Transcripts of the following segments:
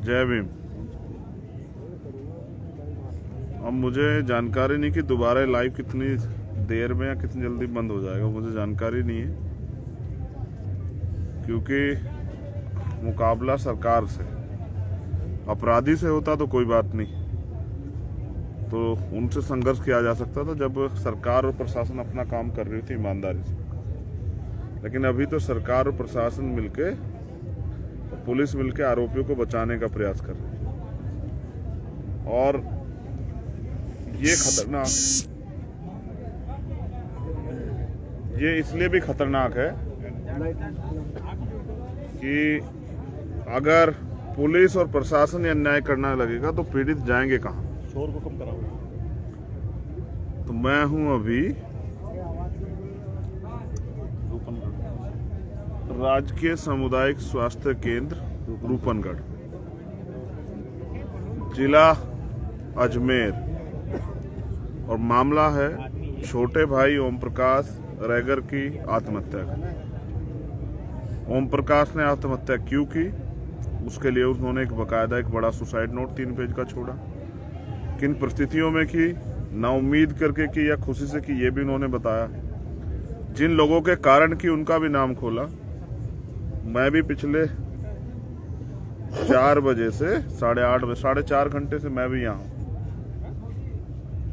जय भीम। अब मुझे जानकारी नहीं कि दोबारा लाइव कितनी देर में या कितनी जल्दी बंद हो जाएगा, मुझे जानकारी नहीं है, क्योंकि मुकाबला सरकार से, अपराधी से होता तो कोई बात नहीं, तो उनसे संघर्ष किया जा सकता था जब सरकार और प्रशासन अपना काम कर रही थी ईमानदारी से। लेकिन अभी तो सरकार और प्रशासन मिलके और पुलिस मिलके आरोपियों को बचाने का प्रयास कर रही है। और ये खतरनाक, ये इसलिए भी खतरनाक है कि अगर पुलिस और प्रशासन अन्याय करना लगेगा तो पीड़ित जाएंगे कहां? शोर को कम कराओ। तो मैं हूं अभी राजकीय सामुदायिक स्वास्थ्य केंद्र रूपनगढ़, जिला अजमेर, और मामला है छोटे भाई ओम प्रकाश रैगर की आत्महत्या का। ओम प्रकाश ने आत्महत्या क्यों की, उसके लिए उन्होंने एक बकायदा एक बड़ा सुसाइड नोट 3 पेज का छोड़ा। किन परिस्थितियों में की, ना उम्मीद करके की या खुशी से की, ये भी उन्होंने बताया। जिन लोगों के कारण की उनका भी नाम खोला। मैं भी पिछले 4 बजे से 8:30 बजे, 4.5 घंटे से मैं भी यहाँ हूँ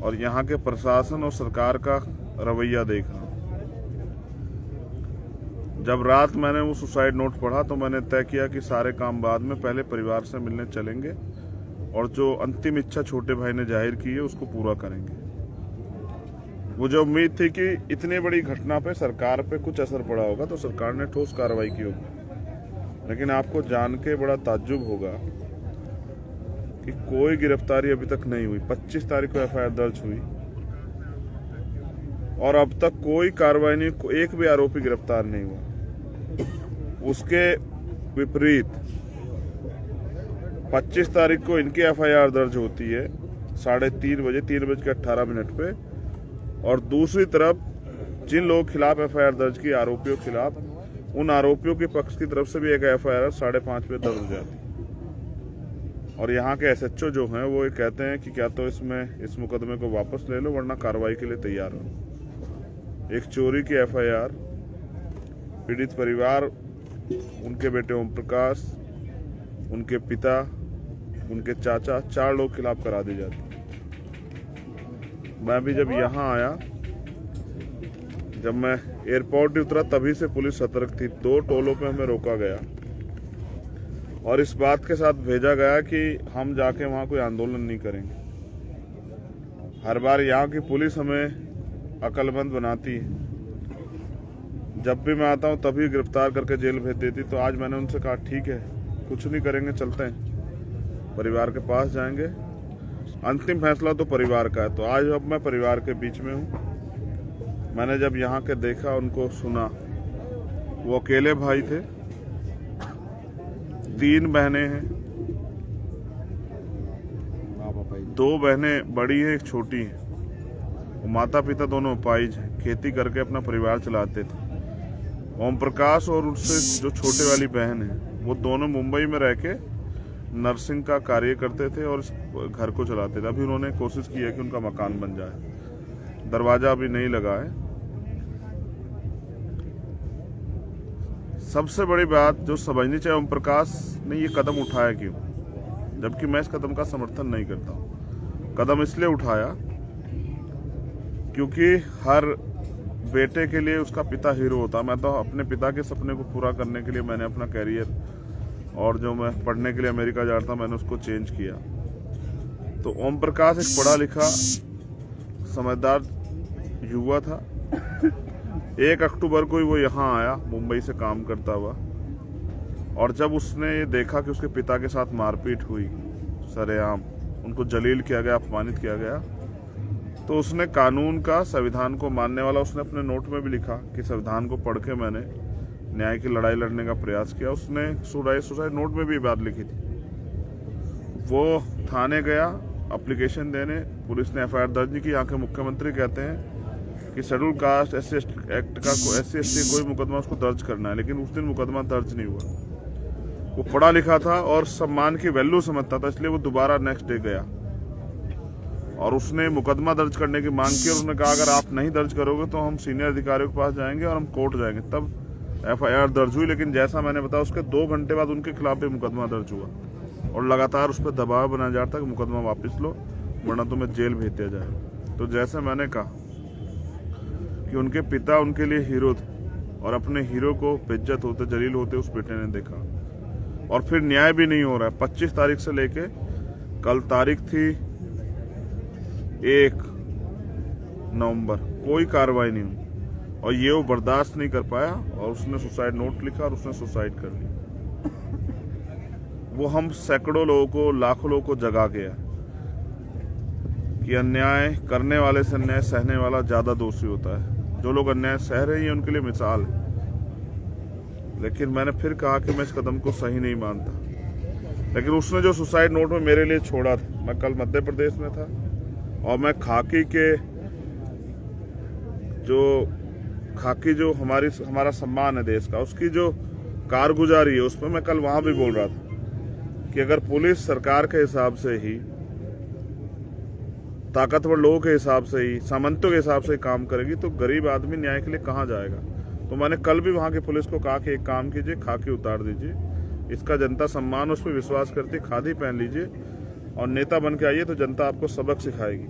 और यहाँ के प्रशासन और सरकार का रवैया देख रहा हूँ। जब रात मैंने वो सुसाइड नोट पढ़ा तो मैंने तय किया कि सारे काम बाद में, पहले परिवार से मिलने चलेंगे और जो अंतिम इच्छा छोटे भाई ने जाहिर की है उसको पूरा करेंगे। मुझे उम्मीद थी कि इतनी बड़ी घटना पे सरकार पे कुछ असर पड़ा होगा तो सरकार ने ठोस कार्रवाई की होगी, लेकिन आपको जान के बड़ा ताज्जुब होगा कि कोई गिरफ्तारी अभी तक नहीं हुई। 25 तारीख को एफआईआर दर्ज हुई और अब तक कोई कार्रवाई नहीं, एक भी आरोपी गिरफ्तार नहीं हुआ। उसके विपरीत 25 तारीख को इनकी एफआईआर दर्ज होती है 3:30 बजे, 3:18 पे, और दूसरी तरफ जिन लोगों के खिलाफ एफआईआर दर्ज की, आरोपियों के खिलाफ, उन आरोपियों के पक्ष की तरफ से भी एक एफआईआर 5:30 पे दर्ज हो जाती। और यहाँ के एसएचओ जो हैं वो ये कहते हैं कि क्या तो इस मुकदमे को वापस ले लो वरना कार्रवाई के लिए तैयार हो। एक चोरी की एफआईआर पीड़ित परिवार, उनके बेटे ओम प्रकाश, उनके पिता, उनके चाचा, 4 लोग खिलाफ करा दी जाती। मैं भी जब यहाँ आया, जब मैं एयरपोर्ट उतरा तभी से पुलिस सतर्क थी। 2 टोलों पे हमें रोका गया और इस बात के साथ भेजा गया कि हम जाके वहाँ कोई आंदोलन नहीं करेंगे। हर बार यहाँ की पुलिस हमें अक्लमंद बनाती है, जब भी मैं आता हूँ तभी गिरफ्तार करके जेल भेज देती। तो आज मैंने उनसे कहा ठीक है, कुछ नहीं करेंगे, चलते हैं, परिवार के पास जाएंगे, अंतिम फैसला तो परिवार का है। तो आज अब मैं परिवार के बीच में हूँ। मैंने जब यहाँ के देखा, उनको सुना, वो अकेले भाई थे, 3 बहनें हैं, 2 बहनें बड़ी हैं, एक छोटी है। वो माता पिता दोनों अपाहिज हैं, खेती करके अपना परिवार चलाते थे। ओम प्रकाश और उससे जो छोटे वाली बहन है वो दोनों मुंबई में रह के नर्सिंग का कार्य करते थे और घर को चलाते थे। अभी उन्होंने कोशिश की है कि उनका मकान बन जाए, दरवाजा अभी नहीं लगा है। सबसे बड़ी बात जो समझनी चाहिए, ओम प्रकाश ने ये कदम उठाया क्यों, जबकि मैं इस कदम का समर्थन नहीं करता हूँ। कदम इसलिए उठाया क्योंकि हर बेटे के लिए उसका पिता हीरो होता। मैं तो अपने पिता के सपने को पूरा करने के लिए मैंने अपना कैरियर, और जो मैं पढ़ने के लिए अमेरिका जा रहा था मैंने उसको चेंज किया। तो ओम प्रकाश एक पढ़ा लिखा समझदार युवा था। 1 अक्टूबर को ही वो यहाँ आया मुंबई से काम करता हुआ, और जब उसने ये देखा कि उसके पिता के साथ मारपीट हुई सरेआम, उनको जलील किया गया, अपमानित किया गया, तो उसने कानून का, संविधान को मानने वाला, उसने अपने नोट में भी लिखा कि संविधान को पढ़ के मैंने न्याय की लड़ाई लड़ने का प्रयास किया। उसने सुसाइड नोट में भी बात लिखी थी। वो थाने गया एप्लीकेशन देने, पुलिस ने एफआईआर दर्ज नहीं की। यहाँ के मुख्यमंत्री कहते हैं कि शेड्यूल कास्ट SC एक्ट का SC ST कोई मुकदमा उसको दर्ज करना है, लेकिन उस दिन मुकदमा दर्ज नहीं हुआ। वो पढ़ा लिखा था और सम्मान की वैल्यू समझता था, इसलिए वो दोबारा नेक्स्ट डे गया और उसने मुकदमा दर्ज करने की मांग की और उसने कहा अगर आप नहीं दर्ज करोगे तो हम सीनियर अधिकारियों के पास जाएंगे और हम कोर्ट जाएंगे। तब FIR दर्ज हुई, लेकिन जैसा मैंने बताया उसके 2 घंटे बाद उनके खिलाफ भी मुकदमा दर्ज हुआ और लगातार उस पर दबाव बनाया जा रहा था कि मुकदमा वापस लो वरना तुम्हें जेल भेज दिया जाए। तो जैसे मैंने कहा कि उनके पिता उनके लिए हीरो थे और अपने हीरो को बेइज्जत होते जलील होते उस बेटे ने देखा और फिर न्याय भी नहीं हो रहा है। 25 तारीख से लेके कल तारीख थी 1 नवंबर, कोई कार्रवाई नहीं हुई और ये वो बर्दाश्त नहीं कर पाया और उसने सुसाइड नोट लिखा और उसने सुसाइड कर लिया। वो हम सैकड़ों लोगों को, लाखों लोगों को जगा गया कि अन्याय करने वाले से अन्याय सहने वाला ज्यादा दोषी होता है। जो लोग अन्याय सह रहे हैं उनके लिए मिसाल है, लेकिन मैंने फिर कहा कि मैं इस कदम को सही नहीं मानता। लेकिन उसने जो सुसाइड नोट में मेरे लिए छोड़ा था, मैं कल मध्य प्रदेश में था और मैं खाकी जो हमारा सम्मान है देश का, उसकी जो कारगुजारी है उस पर मैं कल वहां भी बोल रहा था कि अगर पुलिस सरकार के हिसाब से ही, ताकतवर लोगों के हिसाब से ही, सामंतों के हिसाब से ही काम करेगी तो गरीब आदमी न्याय के लिए कहां जाएगा। तो मैंने कल भी वहां की पुलिस को कहा कि एक काम कीजिए, खाकी उतार दीजिए, इसका जनता सम्मान उस पर विश्वास करती, खादी पहन लीजिए और नेता बन के आइए तो जनता आपको सबक सिखाएगी।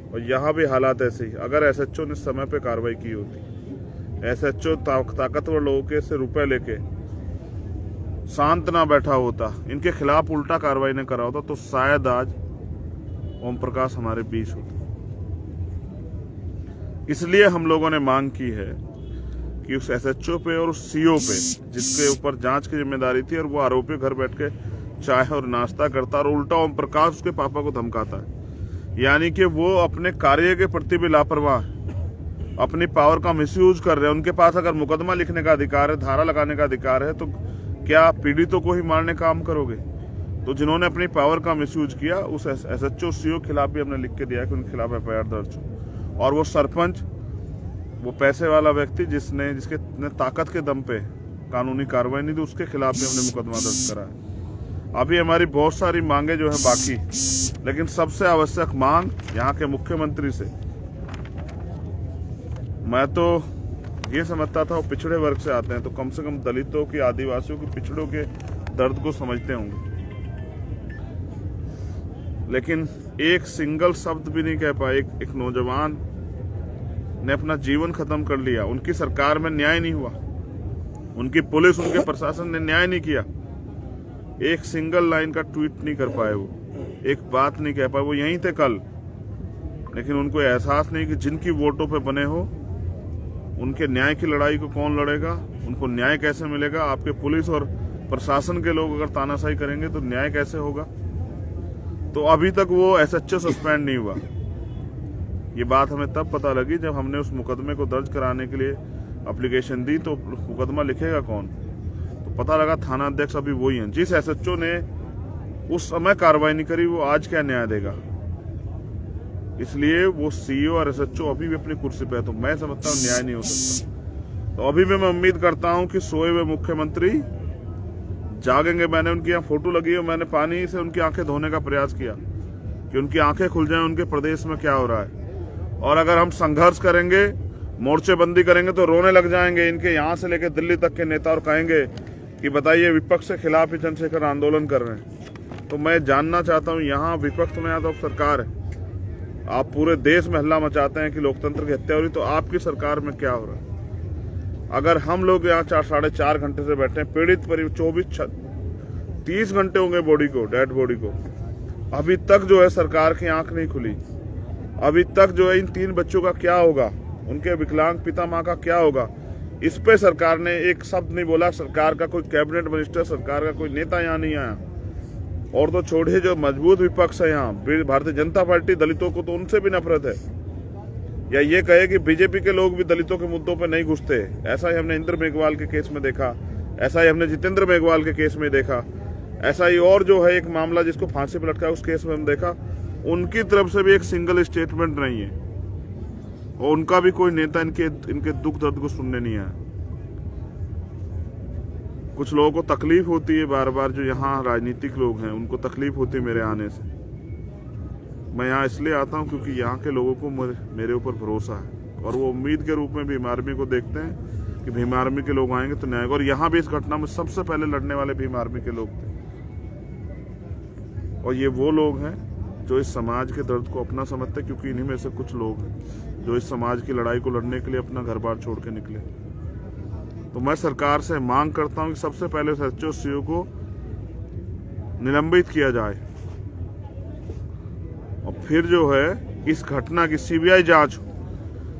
और यहाँ भी हालात ऐसे ही, अगर SHO ने समय पे कार्रवाई की होती, SHO ताकतवर लोगों के से रुपए लेके शांत ना बैठा होता, इनके खिलाफ उल्टा कार्रवाई ने करा होता तो शायद आज ओम प्रकाश हमारे बीच होते। इसलिए हम लोगों ने मांग की है कि उस SHO पे और उस CO पे, जिसके ऊपर जांच की जिम्मेदारी थी और वो आरोपी घर बैठ के चाय और नाश्ता करता और उल्टा ओम प्रकाश उसके पापा को धमकाता है, यानी कि वो अपने कार्य के प्रति भी लापरवाह है, अपनी पावर का मिसयूज कर रहे हैं। उनके पास अगर मुकदमा लिखने का अधिकार है, धारा लगाने का अधिकार है, तो क्या पीड़ितों को ही मारने का काम करोगे? तो जिन्होंने अपनी पावर का मिसयूज किया उस SHO CO खिलाफ भी हमने लिख के दिया कि उनके खिलाफ FIR दर्ज हो। और वो सरपंच, वो पैसे वाला व्यक्ति जिसके ताकत के दम पे कानूनी कार्रवाई नहीं दी, उसके खिलाफ भी हमने मुकदमा दर्ज करा है। अभी हमारी बहुत सारी मांगे जो है बाकी, लेकिन सबसे आवश्यक मांग यहाँ के मुख्यमंत्री से, मैं तो ये समझता था वो पिछड़े वर्ग से आते हैं तो कम से कम दलितों की, आदिवासियों की, पिछड़ों के दर्द को समझते होंगे, लेकिन एक सिंगल शब्द भी नहीं कह पाए। एक नौजवान ने अपना जीवन खत्म कर लिया, उनकी सरकार में न्याय नहीं हुआ, उनकी पुलिस, उनके प्रशासन ने न्याय नहीं किया, एक सिंगल लाइन का ट्वीट नहीं कर पाए, वो एक बात नहीं कह पाए। वो यहीं थे कल, लेकिन उनको एहसास नहीं कि जिनकी वोटों पे बने हो उनके न्याय की लड़ाई को कौन लड़ेगा, उनको न्याय कैसे मिलेगा। आपके पुलिस और प्रशासन के लोग अगर तानाशाही करेंगे तो न्याय कैसे होगा। तो अभी तक वो SHO सस्पेंड नहीं हुआ। ये बात हमें तब पता लगी जब हमने उस मुकदमे को दर्ज कराने के लिए एप्लीकेशन दी, तो मुकदमा लिखेगा कौन, तो पता लगा थाना अध्यक्ष अभी वही हैं। जिस SHO ने उस समय कार्रवाई नहीं करी वो आज क्या न्याय देगा। इसलिए वो CO और SHO अभी भी अपनी कुर्सी पे है, तो मैं समझता हूँ न्याय नहीं हो सकता। तो अभी भी मैं उम्मीद करता हूँ कि सोए हुए मुख्यमंत्री जागेंगे। मैंने उनकी यहाँ फोटो लगी है, मैंने पानी से उनकी आंखें धोने का प्रयास किया कि उनकी आंखें खुल जाएं, उनके प्रदेश में क्या हो रहा है। और अगर हम संघर्ष करेंगे, मोर्चेबंदी करेंगे तो रोने लग जाएंगे इनके यहाँ से लेकर दिल्ली तक के नेता और कहेंगे कि बताइए विपक्ष के खिलाफ ही चंद्रशेखर आंदोलन कर रहे हैं। तो मैं जानना चाहता हूँ, यहाँ विपक्ष में या तो सरकार है, आप पूरे देश में हल्ला मचाते हैं कि लोकतंत्र की हत्या हो रही, तो आपकी सरकार में क्या हो रहा है। अगर हम लोग यहाँ 4-4.5 घंटे से बैठे हैं, पीड़ित 30 घंटे होंगे बॉडी को, डेड बॉडी को, अभी तक जो है सरकार की आंख नहीं खुली। अभी तक जो है इन 3 बच्चों का क्या होगा, उनके विकलांग पिता माँ का क्या होगा, इस पे सरकार ने एक शब्द नहीं बोला। सरकार का कोई कैबिनेट मिनिस्टर, सरकार का कोई नेता यहाँ नहीं आया। और तो छोड़िए, जो मजबूत विपक्ष है यहाँ, भारतीय जनता पार्टी, दलितों को तो उनसे भी नफरत है। या ये कहे कि बीजेपी के लोग भी दलितों के मुद्दों पर नहीं घुसते। ऐसा ही हमने इंद्र मेघवाल के केस में देखा, ऐसा ही हमने जितेंद्र मेघवाल के केस में देखा, ऐसा ही और जो है एक मामला जिसको फांसी पर लटका उस केस में हम देखा। उनकी तरफ से भी एक सिंगल स्टेटमेंट नहीं है और उनका भी कोई नेता इनके दुख दर्द को सुनने नहीं आया। कुछ लोगों को तकलीफ होती है बार बार, जो यहाँ राजनीतिक लोग हैं उनको तकलीफ होती है मेरे आने से। मैं यहाँ इसलिए आता हूँ क्योंकि यहाँ के लोगों को मेरे ऊपर भरोसा है और वो उम्मीद के रूप में भीम आर्मी को देखते हैं कि भीम आर्मी के लोग आएंगे तो न्याय। और यहाँ भी इस घटना में सबसे पहले लड़ने वाले भीम आर्मी के लोग थे और ये वो लोग हैं जो इस समाज के दर्द को अपना समझते हैं, क्योंकि इन्हीं में से कुछ लोग हैं जो इस समाज की लड़ाई को लड़ने के लिए अपना घर बार छोड़ के निकले। तो मैं सरकार से मांग करता हूं कि सबसे पहले एसएचओ सीओ को निलंबित किया जाए और फिर जो है इस घटना की सीबीआई जांच हो,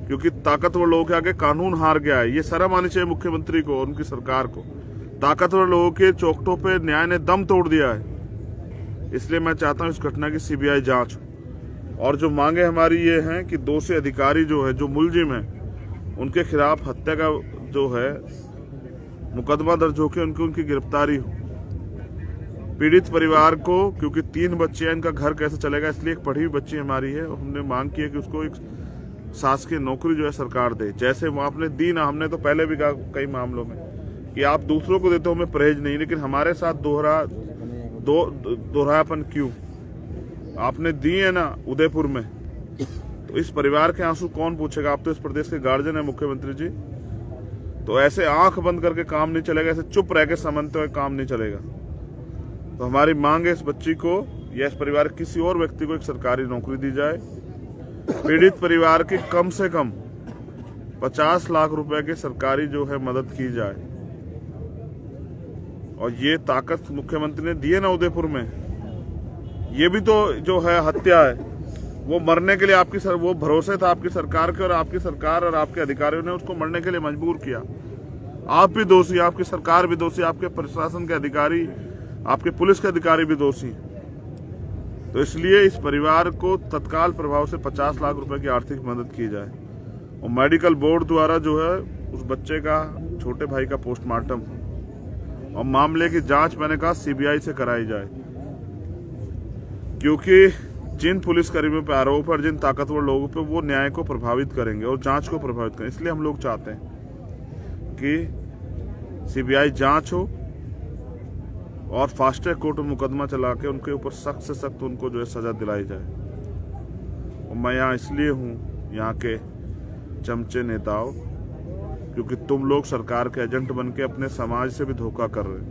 क्योंकि ताकतवर लोगों के आगे कानून हार गया है। ये शर्म आनी चाहिए मुख्यमंत्री को और उनकी सरकार को। ताकतवर लोगों के चौखटों पे न्याय ने दम तोड़ दिया है। इसलिए मैं चाहता हूं इस घटना की सीबीआई जांच हो। और जो मांगे हमारी ये हैं कि दोषी अधिकारी जो है, जो मुलजिम है, उनके खिलाफ हत्या का जो है मुकदमा दर्ज होकर उनकी गिरफ्तारी हो। पीड़ित परिवार को, क्योंकि 3 बच्चे हैं, इनका घर कैसे चलेगा, इसलिए एक पढ़ी हुई बच्ची हमारी है, हमने मांग की है कि उसको एक शासकीय नौकरी जो है सरकार दे। जैसे वो आपने दी ना, हमने तो पहले भी कहा कई मामलों में कि आप दूसरों को देते हो हमें परहेज नहीं, लेकिन हमारे साथ दोहरापन क्यों? आपने दी है ना उदयपुर में, तो इस परिवार के आंसू कौन पूछेगा? आप तो इस प्रदेश के गार्जियन है मुख्यमंत्री जी। तो ऐसे आंख बंद करके काम नहीं चलेगा, ऐसे चुप रह के समझते हुए काम नहीं चलेगा। तो हमारी मांग है इस बच्ची को या इस परिवार के किसी और व्यक्ति को एक सरकारी नौकरी दी जाए। पीड़ित परिवार की कम से कम 50 लाख रुपए की सरकारी जो है मदद की जाए। और ये ताकत मुख्यमंत्री ने दी है ना उदयपुर में, ये भी तो जो है हत्या है। वो मरने के लिए वो भरोसे था आपकी सरकार के, और आपकी सरकार और आपके अधिकारियों ने उसको मरने के लिए मजबूर किया। आप भी दोषी, आपकी सरकार भी दोषी, आपके प्रशासन के अधिकारी, आपके पुलिस के अधिकारी भी दोषी। तो इसलिए इस परिवार को तत्काल प्रभाव से 50 लाख रुपए की आर्थिक मदद की जाए और मेडिकल बोर्ड द्वारा जो है उस बच्चे का, छोटे भाई का पोस्टमार्टम और मामले की जांच मैंने कहा सीबीआई से कराई जाए। क्योंकि जिन पुलिसकर्मियों पर आरोप और जिन ताकतवर लोगों पे वो न्याय को प्रभावित करेंगे और जांच को प्रभावित करेंगे। इसलिए हम लोग चाहते हैं कि सीबीआई जांच हो और फास्ट ट्रैक कोर्ट में मुकदमा चला के उनके ऊपर सख्त से सख्त उनको जो है सजा दिलाई जाए। और मैं यहाँ इसलिए हूँ, यहाँ के चमचे नेताओं, क्योंकि तुम लोग सरकार के एजेंट बन के अपने समाज से भी धोखा कर रहे हो।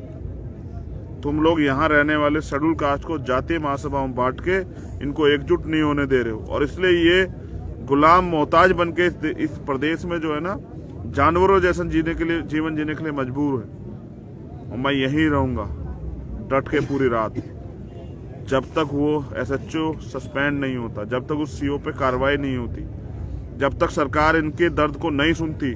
तुम लोग यहाँ रहने वाले शेड्यूल कास्ट को जातीय महासभाओं में बांट के इनको एकजुट नहीं होने दे रहे हो, और इसलिए ये गुलाम मोहताज बन के इस प्रदेश में जो है ना जानवरों जैसा जीवन जीने के लिए मजबूर है। और मैं यहीं रहूंगा डट के पूरी रात, जब तक वो एसएचओ सस्पेंड नहीं होता, जब तक उस सीओ पे कार्रवाई नहीं होती, जब तक सरकार इनके दर्द को नहीं सुनती।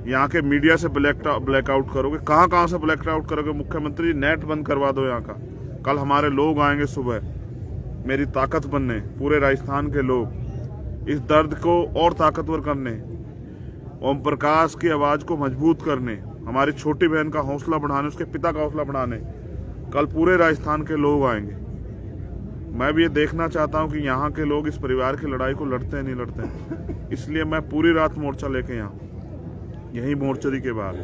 यहाँ के मीडिया से ब्लैकआउट करोगे, कहाँ से ब्लैकआउट करोगे? मुख्यमंत्री नेट बंद करवा दो यहाँ का। कल हमारे लोग आएंगे सुबह मेरी ताकत बनने, पूरे राजस्थान के लोग इस दर्द को और ताकतवर करने, ओम प्रकाश की आवाज को मजबूत करने, हमारी छोटी बहन का हौसला बढ़ाने, उसके पिता का हौसला बढ़ाने कल पूरे राजस्थान के लोग आएंगे। मैं भी ये देखना चाहता हूँ कि यहाँ के लोग इस परिवार की लड़ाई को लड़ते हैं नहीं लड़ते हैं। इसलिए मैं पूरी रात मोर्चा लेके यहाँ यही मोर्चरी के बाहर,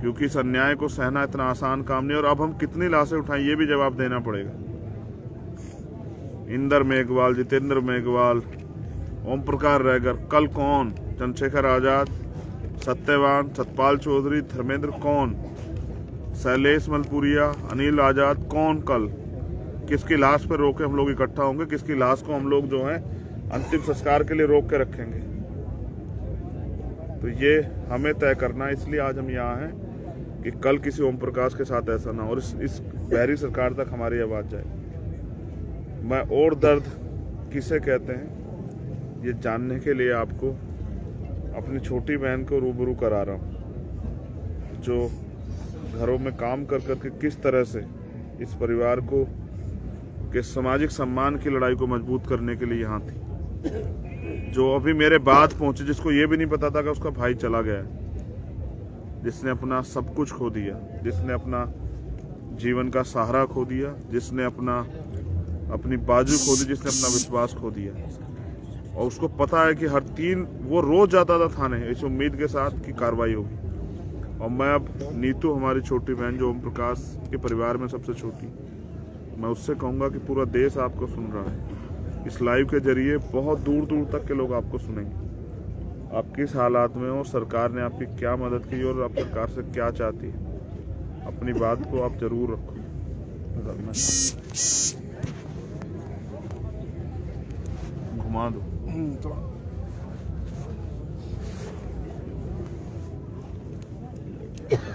क्योंकि इस अन्याय को सहना इतना आसान काम नहीं। और अब हम कितनी लाशें उठाएं ये भी जवाब देना पड़ेगा। इंदर मेघवाल, जितेंद्र मेघवाल, ओम प्रकाश रैगर, कल कौन? चंद्रशेखर आजाद, सत्यवान, सतपाल चौधरी, धर्मेंद्र कौन? शैलेश मलपुरिया, अनिल आजाद कौन? कल किसकी लाश पर रोके हम लोग इकट्ठा होंगे? किसकी लाश को हम लोग जो है अंतिम संस्कार के लिए रोक के रखेंगे? तो ये हमें तय करना है। इसलिए आज हम यहाँ हैं कि कल किसी ओम प्रकाश के साथ ऐसा ना हो और इस बहरी सरकार तक हमारी आवाज जाए। मैं और दर्द किसे कहते हैं ये जानने के लिए आपको अपनी छोटी बहन को रूबरू करा रहा हूँ, जो घरों में काम कर करके किस तरह से इस परिवार को के सामाजिक सम्मान की लड़ाई को मजबूत करने के लिए यहाँ थी, जो अभी मेरे बाद पहुंचे, जिसको ये भी नहीं पता था कि उसका भाई चला गया है, जिसने अपना सब कुछ खो दिया, जिसने अपना जीवन का सहारा खो दिया, जिसने अपनी बाजू खो दी, जिसने अपना विश्वास खो दिया। और उसको पता है कि वो रोज जाता था थाने इस उम्मीद के साथ कि कार्रवाई होगी, और मैं अब नीतू हमारी छोटी बहन जो ओम प्रकाश के परिवार में सबसे छोटी, मैं उससे कहूँगा कि पूरा देश आपको सुन रहा है। इस लाइव के जरिए बहुत दूर दूर तक के लोग आपको सुनेंगे। आप किस हालात में हो, सरकार ने आपकी क्या मदद की और आप सरकार से क्या चाहती है, अपनी बात को आप जरूर रखो। घुमा दो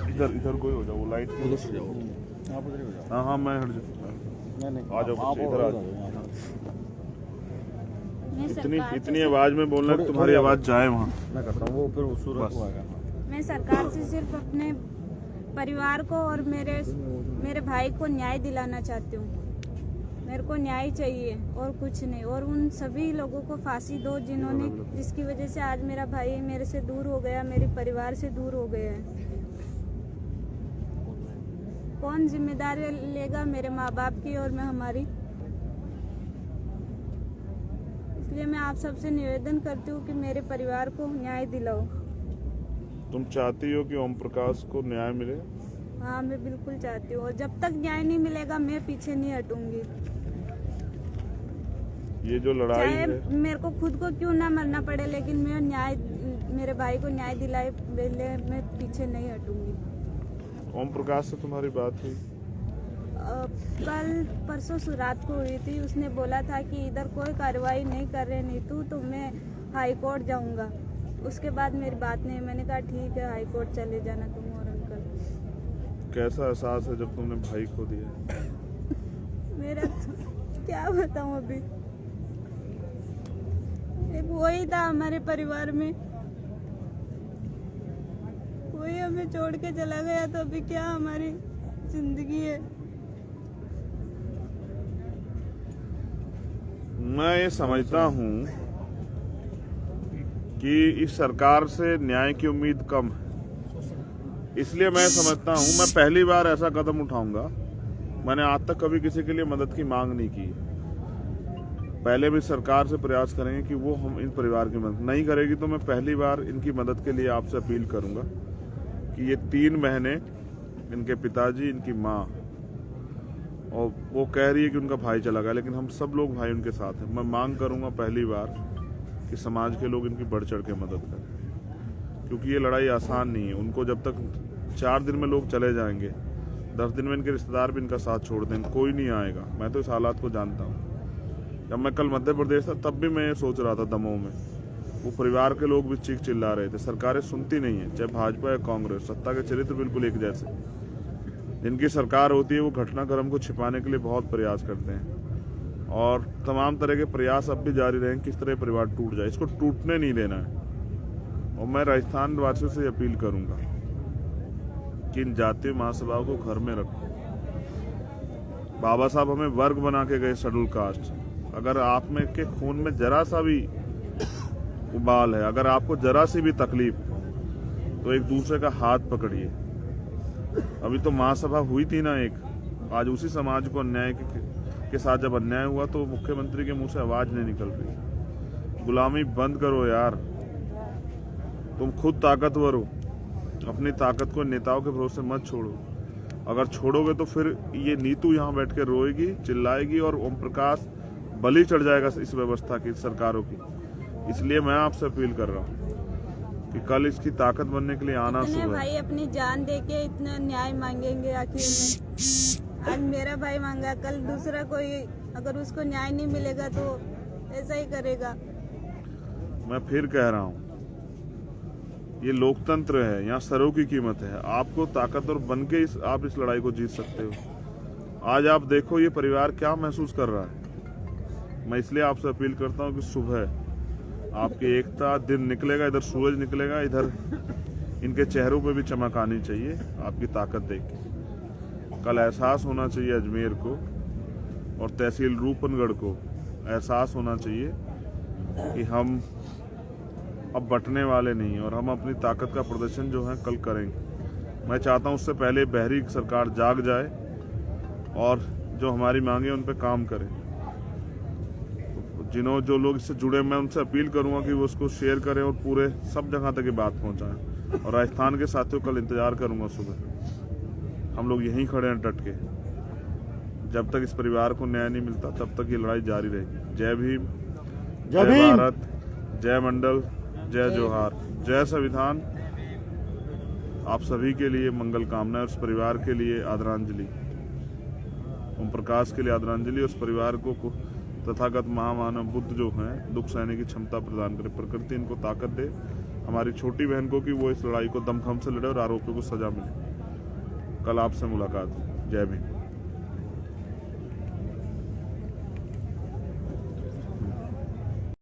इधर इधर कोई हो जाओ, वो लाइट उधर से जाओ, आप उधर ही हो जाओ। हाँ मैं हट जाऊँ। नहीं आ जाओ बच्चे, इधर आ जाओ। मैं इतनी आवाज में बोलना कि तुम्हारी आवाज जाए वहाँ। मैं करता हूँ, वो फिर सूरज को आएगा। मैं सरकार से सिर्फ अपने परिवार को और मेरे भाई को न्याय दिलाना चाहती हूँ। मेरे को न्याय चाहिए और कुछ नहीं। और उन सभी लोगों को फांसी दो जिसकी वजह से आज मेरा भाई मेरे से दूर हो गया, मेरे परिवार से दूर हो गया है। कौन जिम्मेदारी लेगा मेरे माँ बाप की और मैं हमारी। इसलिए मैं आप सबसे निवेदन करती हूँ कि मेरे परिवार को न्याय दिलाओ। तुम चाहती हो कि ओम प्रकाश को न्याय मिले? हाँ मैं बिल्कुल चाहती हूँ, और जब तक न्याय नहीं मिलेगा मैं पीछे नहीं हटूंगी। ये जो लड़ाई चाहे है, मेरे को खुद को क्यों ना मरना पड़े, लेकिन मैं मेरे भाई को न्याय दिलाए मैं पीछे नहीं हटूंगी। ओम प्रकाश से तुम्हारी बात हुई? कल परसों रात को हुई थी। उसने बोला था कि इधर कोई कार्रवाई नहीं कर रहे नीतू, तो मैं हाई कोर्ट जाऊंगा। उसके बाद मेरी बात नहीं। मैंने कहा ठीक है, हाई कोर्ट चले जाना तुम और अंकल। कैसा एहसास है जब तुमने भाई खो दिया? मेरा तो क्या बताऊं, अभी एक वही था हमारे परिवार में, कोई हमें छोड़ के चला गया, तो अभी क्या हमारी जिंदगी है। मैं ये समझता हूँ कि इस सरकार से न्याय की उम्मीद कम है, इसलिए मैं समझता हूँ मैं पहली बार ऐसा कदम उठाऊंगा। मैंने आज तक कभी किसी के लिए मदद की मांग नहीं की। पहले भी सरकार से प्रयास करेंगे कि वो हम इन परिवार की मदद नहीं करेगी, तो मैं पहली बार इनकी मदद के लिए आपसे अपील करूंगा कि ये 3 महीने इनके पिताजी, इनकी माँ, और वो कह रही है कि उनका भाई चला गया, लेकिन हम सब लोग भाई उनके साथ हैं। मैं मांग करूंगा पहली बार कि समाज के लोग इनकी बढ़ चढ़ के मदद करें, क्योंकि ये लड़ाई आसान नहीं है। उनको जब तक 4 दिन में लोग चले जाएंगे, 10 दिन में इनके रिश्तेदार भी इनका साथ छोड़ देंगे, कोई नहीं आएगा। मैं तो इस हालात को जानता हूँ। जब मैं कल मध्य प्रदेश था तब भी मैं ये सोच रहा था, दमोह में वो परिवार के लोग भी चीख चिल्ला रहे थे। सरकारें सुनती नहीं है, चाहे भाजपा या कांग्रेस। सत्ता के चरित्र बिल्कुल एक जैसे। जिनकी सरकार होती है वो घटनाक्रम को छिपाने के लिए बहुत प्रयास करते हैं, और तमाम तरह के प्रयास अब भी जारी रहें किस तरह परिवार टूट जाए। इसको टूटने नहीं देना है। और मैं राजस्थान वासियों से अपील करूंगा कि इन जातीय महासभाओं को घर में रखो। बाबा साहब हमें वर्ग बना के गए, शेड्यूल कास्ट। अगर आप में के खून में जरा सा भी उबाल है, अगर आपको जरा सी भी तकलीफ, तो एक दूसरे का हाथ पकड़िए। अभी तो महासभा हुई थी ना एक, आज उसी समाज को अन्याय के साथ जब अन्याय हुआ तो मुख्यमंत्री के मुंह से आवाज नहीं निकल रही। गुलामी बंद करो यार, तुम खुद ताकतवर हो। अपनी ताकत को नेताओं के भरोसे मत छोड़ो। अगर छोड़ोगे तो फिर ये नीतू यहाँ बैठ के रोएगी, चिल्लाएगी, और ओम प्रकाश बलि चढ़ जाएगा इस व्यवस्था की, सरकारों की। इसलिए मैं आपसे अपील कर रहा हूँ कि कल इसकी ताकत बनने के लिए आना सुबह। भाई अपनी जान देके इतना न्याय मांगेंगे आखिर में। आज मेरा भाई मांगा, कल दूसरा कोई अगर उसको न्याय नहीं मिलेगा तो ऐसा ही करेगा। मैं फिर कह रहा हूँ, ये लोकतंत्र है, यहाँ सरों की कीमत है। आपको ताकतवर बन के आप इस लड़ाई को जीत सकते हो। आज आप देखो ये परिवार क्या महसूस कर रहा है। मैं इसलिए आपसे अपील करता हूँ कि सुबह आपकी एकता, दिन निकलेगा, इधर सूरज निकलेगा, इधर इनके चेहरों पे भी चमक आनी चाहिए आपकी ताकत देख के। कल एहसास होना चाहिए अजमेर को और तहसील रूपनगढ़ को एहसास होना चाहिए कि हम अब बटने वाले नहीं, और हम अपनी ताकत का प्रदर्शन जो है कल करेंगे। मैं चाहता हूँ उससे पहले बहरी सरकार जाग जाए और जो हमारी मांगे उन पर काम करें। जो लोग इससे जुड़े, मैं उनसे अपील करूंगा कि वो उसको शेयर करें और पूरे सब जगह तक ये बात पहुंचाएं। और राजस्थान के साथियों कल इंतजार करूंगा सुबह। हम लोग यहीं खड़े हैं डट के। जब तक इस परिवार को न्याय नहीं मिलता तब तक ये लड़ाई जारी रहेगी। जय भीम, जय भारत, जय मंडल, जय जोहार, जय संविधान। आप सभी के लिए मंगल कामना, उस परिवार के लिए आदरांजलि, ओम प्रकाश के लिए आदरांजलि। उस परिवार को तथागत महामानव बुद्ध जो हैं दुख सहने की क्षमता प्रदान करे, प्रकृति इनको ताकत दे। हमारी छोटी बहन को कि वो इस लड़ाई को दमखम से लड़े और आरोपियों को सजा मिले। कल आपसे मुलाकात। जय भीम।